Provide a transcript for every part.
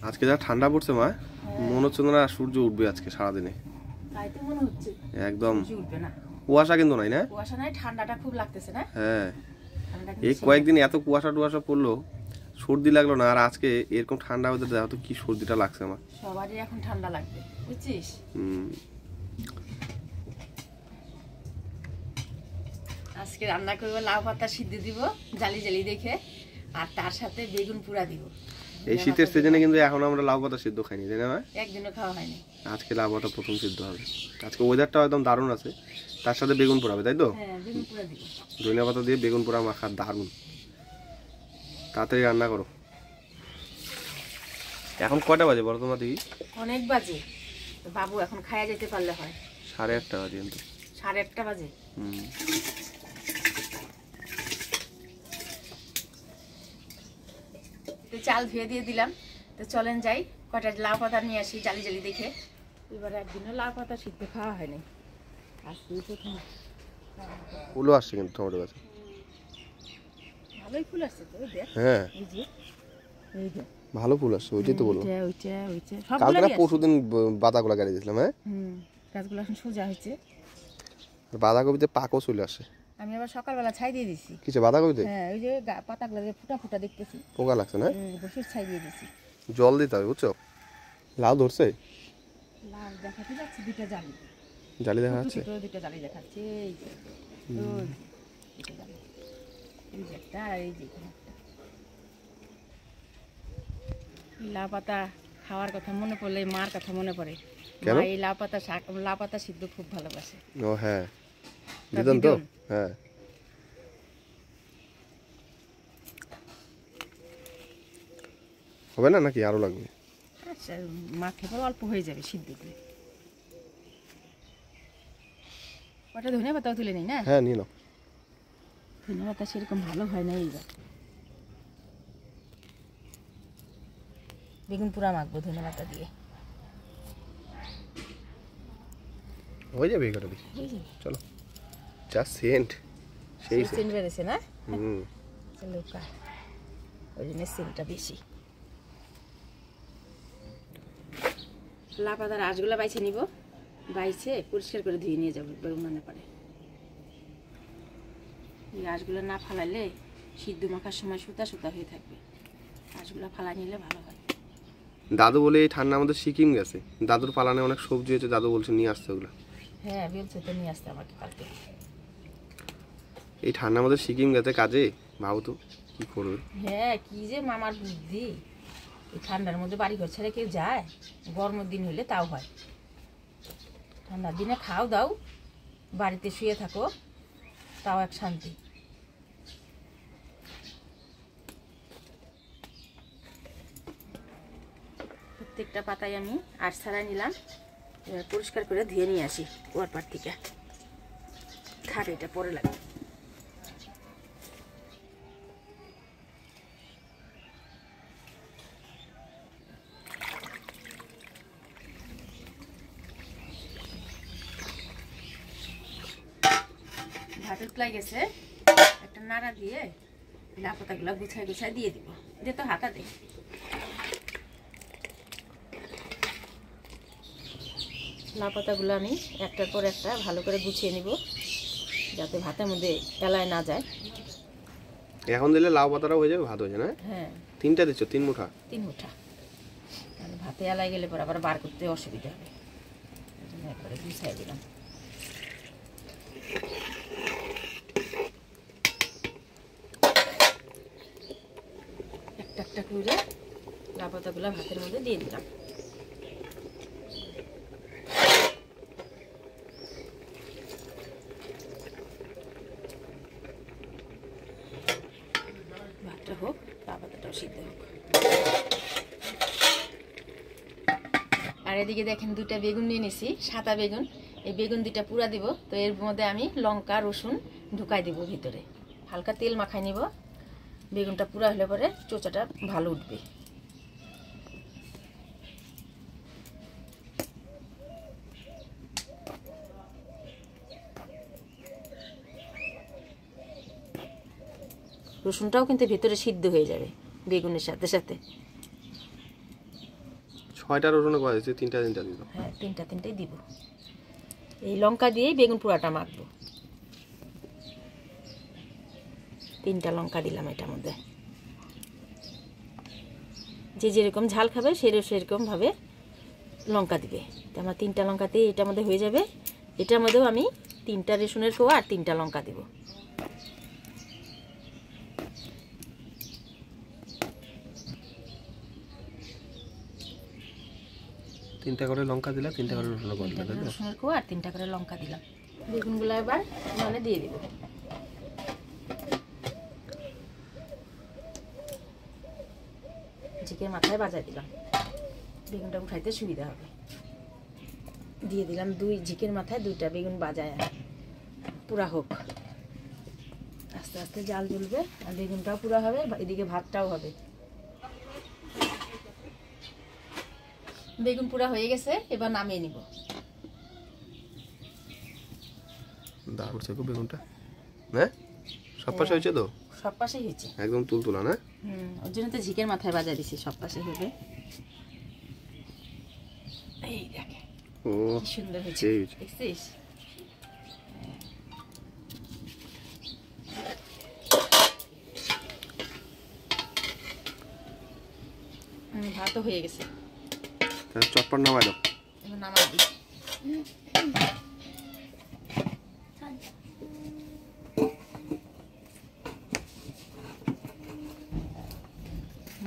আজকে যা ঠান্ডা পড়ছে মা, মনে হচ্ছে না সূর্য উঠবে আজকে সারাদিনে। তাই তো মনে হচ্ছে একদম সূর্য উঠবে না। কুয়াশা কিন্তু নাই না? কুয়াশা নাই, ঠান্ডাটা খুব লাগতেছে না? হ্যাঁ, ঠান্ডা এই কিন্তু কয়েকদিন এত কুয়াশা টুয়াশা পড়লো, সর্দি লাগলো না। আর আজকে এরকম ঠান্ডা ওদের দেখো তো কি সর্দিটা লাগছে আমার। সবারই এখন ঠান্ডা লাগবে, বুঝছিস? আজকে রান্না করবো লাউ পাতা সিদ্ধ দিব জালি জালি দেখে, আর তার সাথে বেগুন পোড়া দিব। এই শীতের সিজনে কিন্তু এখন আমরা লাউ পাতা সিদ্ধ খাইনি, তাই না? একদিনও খাওয়া হয়নি। আজকে লাউ পাতা প্রথম সিদ্ধ হবে। আজকে ওয়েদারটা একদম দারুণ আছে, তার সাথে বেগুন পোড়াবে, তাই তো? হ্যাঁ, বেগুন পোড়া দিব। ধনিয়া পাতা দিয়ে বেগুন পোড়া মাখা দারুণ। তাড়াতাড়ি রান্না করো। এখন কয়টা বাজে বলো তোমার দিদি? অনেক বাজে, বাবু এখন খায়া যেতে পারলে হয়। 8:30 বাজে কিন্তু। 1:30 বাজে। তো চাল ধুয়ে দিয়ে দিলাম। তো চলেন যাই, কয়টা লাউ পাতা নিয়ে আসি জালি জালি দেখে। এবার একদিনও লাউ পাতা সিদ্ধ খাওয়া হয়নি, আজকে প্রথম। ফুলও আসছে কিন্তু টমেটো গাছে। ভালোই ফুল আসছে তো, ওই দেখ। হ্যাঁ, এই যে, এই যে ভালো ফুল আসছে, ওইটাই তো বললাম। ওইটা কালকে সবগুলো পরশুদিন বাঁধাকপি গাড়ি দিয়েছিলাম। হ্যাঁ, গাছগুলো এখন সোজা হয়েছে। বাঁধাকপিতে পাকও চলে আসে। আমি আবার সকালবেলা ছাই দিয়ে দিছি। কিছু বাঁধাকপিতে? হ্যাঁ, ওই যে পাতাগুলো যে ফুটা ফুটা দেখতেছি, পোকা লাগছে না? বসে ছাই দিয়ে দিছি। জল দিতে হবে, বুঝছো? লাউ ধরছে, লাউ দেখাতে যাচ্ছে, দুইটা জালি জালি দেখা যাচ্ছে। দুইটা জালি দেখাচ্ছে। এই যে ওই দুইটা জালি, এই যে একটা আর এই যে এখানে একটা। লাউ পাতা খাওয়ার কথা মনে পড়লে মার কথা মনে পড়ে। মা এই লাউ পাতা শাক, লাউ পাতা সিদ্ধ খুব ভালোবাসে। ও হ্যাঁ, দিদন তো। হ্যাঁ, হবে না নাকি আরো লাগবে? আচ্ছা, মাখলে পরে অল্প হয়ে যাবে সিদ্ধ করে। ওটা ধনিয়া পাতাও তুলে নেই না? হ্যাঁ, নিয়ে নাও। ধনিয়া পাতা সেরকম ভালো হয় না এইবার। বেগুন পোড়া মাখবো ধনিয়া পাতা দিয়ে। হয়ে যাবে এটা বেশি। চলো, যা সেন্ট, সেই সেন্ট বেড়েছে না? হুম, চলো কা, ওই জন্য সেন্টটা বেশি। লাউ পাতার আঁশগুলো বাইছে নিব, বাইছে পরিষ্কার করে ধুয়ে নিয়ে যাবো বেগুনের পারে। এই আঁশগুলো না ফালাইলে সিদ্ধ মাখার সময় সুতা সুতা হয়ে থাকবে। আঁশগুলো ফালাই নিলে ভালো হয়। দাদু বলে এই ঠান্ডার মধ্যে সিকিম গেছে, দাদুর পালানে অনেক সবজি হয়েছে, দাদু বলছে নিয়ে আসতে ওগুলো। হ্যাঁ, বলছে তো নিয়ে আসতে আমাকে কালকে। এই ঠান্ডার মধ্যে সিকিম গেছে কাজে, ভাবো তো কি করবে। হ্যাঁ, কি যে মামার বুদ্ধি। এই ঠান্ডার মধ্যে বাড়ি ঘর ছেড়ে কেউ যায়? গরমের দিন হলে তাও হয়। ঠান্ডার দিনে খাও দাও, বাড়িতে শুয়ে থাকো, তাও এক শান্তি। প্রত্যেকটা পাতায় আমি আঁশ ছাড়াই নিলাম। এবার পরিষ্কার করে ধুয়ে নিয়ে আসি কুয়ার পাড় থেকে। থাক, এটা পরে লাগবে। ভাতের প্লাই গেছে, একটা নাড়া দিয়ে লাউ পাতাগুলো গুছাই গুছাই দিয়ে দিব। দিয়ে তো হাতা দে। লাউ পাতাগুলো আমি একটার পর একটা ভালো করে গুছিয়ে নিব, যাতে ভাতের মধ্যে এলায় না যায়। এখন দিলে লাউ পাতাটাও হয়ে যাবে, ভাত হয়ে যায় না? হ্যাঁ, 3টা দিচ্ছ, 3 মুঠা? 3 মুঠা। মানে ভাতে এলায় গেলে পর আবার বার করতে অসুবিধা হবে, এই জন্য একবারে গুছাই দিলাম। একটা একটা করে লাউ পাতাগুলো ভাতের মধ্যে দিয়ে দিলাম। ভাতটা হোক, লাউ পাতাটাও সিদ্ধ হোক। আর এদিকে দেখেন 2টা বেগুন নিয়ে নিছি, সাদা বেগুন। এই বেগুন 2টা পুরা দিব। তো এর মধ্যে আমি লঙ্কা রসুন ঢুকাই দিব ভিতরে, হালকা তেল মাখাই নিব। বেগুনটা পুরা হলে পরে চোচাটা ভালো উঠবে। রসুনটাও কিন্তু ভেতরে সিদ্ধ হয়ে যাবে বেগুনের সাথে সাথে। 6টা রসুনের কোয়া দিয়েছে, 3টা দিব। হ্যাঁ 3টাই দিব। এই লঙ্কা দিয়েই বেগুন পোড়াটা মাখবো। 3টা লঙ্কা দিলাম এটার মধ্যে। যে যেরকম ঝাল খাবে সেরকম ভাবে লঙ্কা দিবে। তো আমার 3টা লঙ্কাতেই এটার মধ্যে হয়ে যাবে। এটার মধ্যেও আমি 3টা রসুনের কোয়া আর 3টা লঙ্কা দিব। 3টা করে লঙ্কা দিলা, 3টা করে রসুনের কোয়া দিলা, তাই তো? রসুনের কোয়া আর 3টা করে লঙ্কা দিলাম। বেগুনগুলো এবার মানে দিয়ে দিব। ঝিকের মাথায় বাজায় দিলাম, বেগুনটা উঠাইতে সুবিধা হবে। দিয়ে দিলাম ঝিকের মাথায় 2টা বেগুন বাজায় পুরা হোক। আস্তে আস্তে জাল জ্বলবে আর বেগুনটাও পুরা হবে, এদিকে ভাতটাও হবে। বেগুন পুরা হয়ে গেছে, এবার নামিয়ে নিব। দারুণ আছে গো বেগুনটা, হ্যাঁ? সব পাশে হয়েছে তো? সব পাশেই হয়েছে, একদম তুলতুলা না? ওর জন্য তো ঝিকের মাথায় বাজা দিছি, সব পাশে হবে। এই দেখে ও কি সুন্দর হয়েছে, সেই হয়েছে। দেখছিস? ভাতও হয়ে গেছে, তাহলে চটপট নামাই দাও। এবার নামাই দিই।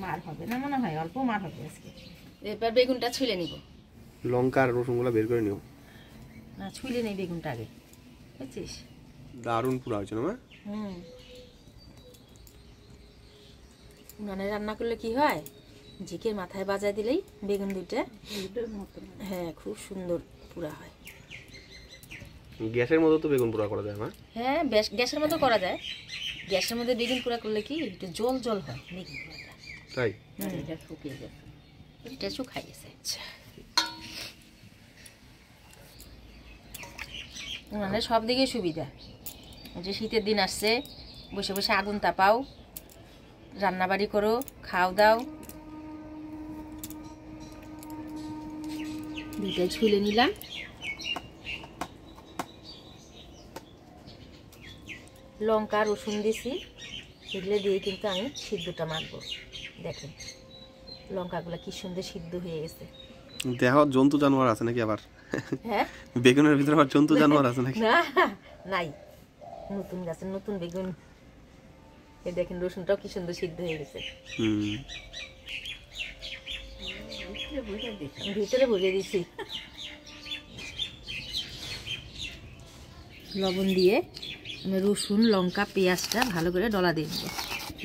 মার হবে না মনে হয়, অল্প মার হবে আজকে। এবার বেগুনটা ছুলে নিব। লঙ্কা আর রসুনগুলো বের করে নিও। না ছুলে নেই বেগুনটা আগে, বুঝছিস? দারুণ পুরা হয়েছে না মা? উনানে রান্না করলে কি হয়, ঝিকের মাথায় বাজায় দিলেই বেগুন 2টা হ্যাঁ খুব সুন্দর পুরা হয়। গ্যাসের মতো তো বেগুন পোড়া করা যায় মা? হ্যাঁ গ্যাসের মতো করা যায়। গ্যাসের মধ্যে বেগুন পোড়া করলে কি একটু জল জল হয় বেগুন পোড়াটা। তাই? এটা শুকিয়ে গেছে, এটা শুকাই গেছে। আচ্ছা মানে সব দিকে সুবিধা। যে শীতের দিন আসছে, বসে বসে আগুন তাপাও, রান্নাবাড়ি করো, খাও দাও। 2টাই ছুলে নিলাম। লঙ্কা রসুন দিছি, এগুলো দিয়ে কিন্তু আমি সিদ্ধটা মাখবো। দেখেন লঙ্কাগুলো কি সুন্দর সিদ্ধ হয়ে গেছে। দেহ জন্তু জানোয়ার আছে নাকি আবার? হ্যাঁ বেগুনের ভিতরে আবার জন্তু জানোয়ার আছে নাকি? না নাই, নতুন গাছের নতুন বেগুন। এই দেখেন রসুনটাও কি সুন্দর সিদ্ধ হয়ে গেছে। ভিতরে ভরে দিছি। লবণ দিয়ে আমি রসুন লঙ্কা পেঁয়াজটা ভালো করে ডলা দিয়ে দেবো।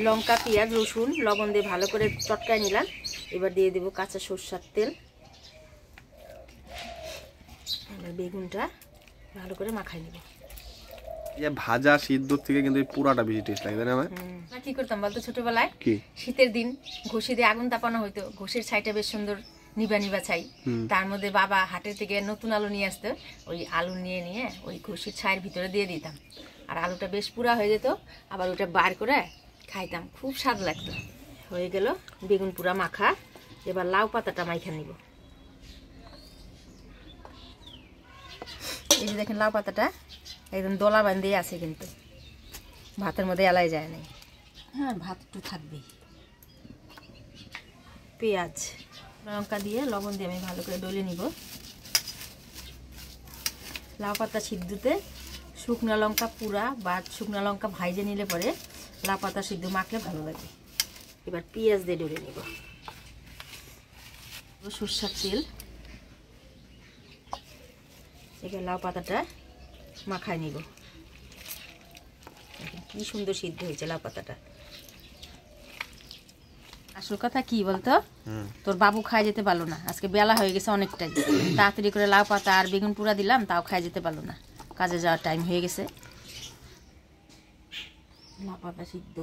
লঙ্কা পেঁয়াজ রসুন লবণ দিয়ে ভালো করে চটকায় নিলাম। এবার দিয়ে দেবো কাঁচা সরষের তেল। এবার বেগুনটা ভালো করে মাখাই নেব। ভাজা সিদ্ধর থেকে কিন্তু এই পুরাটা বেশি টেস্ট লাগে, তাই না? না কি করতাম বলতো ছোটবেলায়, শীতের দিন ঘষি দিয়ে আগুন তাপানো হইতো, ঘষির ছাইটা বেশ সুন্দর নিবা নিবা ছাই, তার মধ্যে বাবা হাটের থেকে নতুন আলু নিয়ে আসতো, ওই আলু নিয়ে নিয়ে ওই ঘষির ছাইয়ের ভিতরে দিয়ে দিতাম, আর আলুটা বেশ পুরা হয়ে যেত, আবার ওটা বার করে খাইতাম, খুব স্বাদ লাগতো। হয়ে গেল বেগুন পুরা মাখা। এবার লাউ পাতাটা মাইখা নিব। এই যে দেখেন লাউ পাতাটা একদম দলা বান্ধে আছে, কিন্তু ভাতের মধ্যে এলাই যায় নাই। হ্যাঁ ভাত একটু থাকবেই। পেঁয়াজ লঙ্কা দিয়ে লবণ দিয়ে আমি ভালো করে ডলে নিব। লাউ পাতা সিদ্ধতে শুকনো লঙ্কা পুরা বা শুকনো লঙ্কা ভাইজে নিলে পরে লাউ পাতা সিদ্ধ মাখলে ভালো লাগে। এবার পেঁয়াজ দিয়ে ডলে নিব। সরষের তেল। এবার লাউ পাতাটা মাখায় নিব। কি সুন্দর সিদ্ধ হয়েছে লাউ পাতাটা। আসল কথা কি বলতো, তোর বাবু খায় যেতে পারলো না, আজকে বেলা হয়ে গেছে অনেকটাই, তাড়াতাড়ি করে লাউ পাতা আর বেগুন পুরা দিলাম, তাও খায় যেতে পারলো না, কাজে যাওয়ার টাইম হয়ে গেছে। লাউ পাতা সিদ্ধ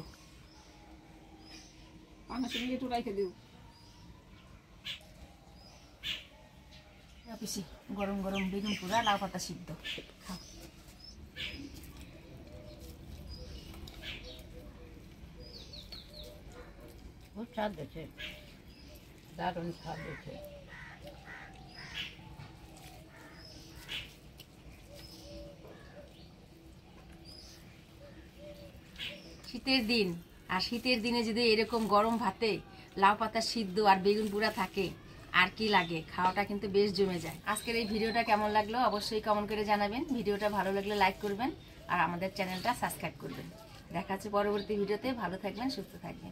গরম গরম বেগুন পুরা লাউ পাতা সিদ্ধ খাও। স্বাদ হয়েছে, দারুণ স্বাদ হয়েছে। শীতের দিন, আর শীতের দিনে যদি এরকম গরম ভাতে লাউ পাতা সিদ্ধ আর বেগুন পোড়া থাকে, আর কি লাগে, খাওয়াটা কিন্তু বেশ জমে যায়। আজকের এই ভিডিওটা কেমন লাগলো অবশ্যই কমেন্ট করে জানাবেন। ভিডিওটা ভালো লাগলে লাইক করবেন আর আমাদের চ্যানেলটা সাবস্ক্রাইব করবেন। দেখা হচ্ছে পরবর্তী ভিডিওতে। ভালো থাকবেন, সুস্থ থাকবেন।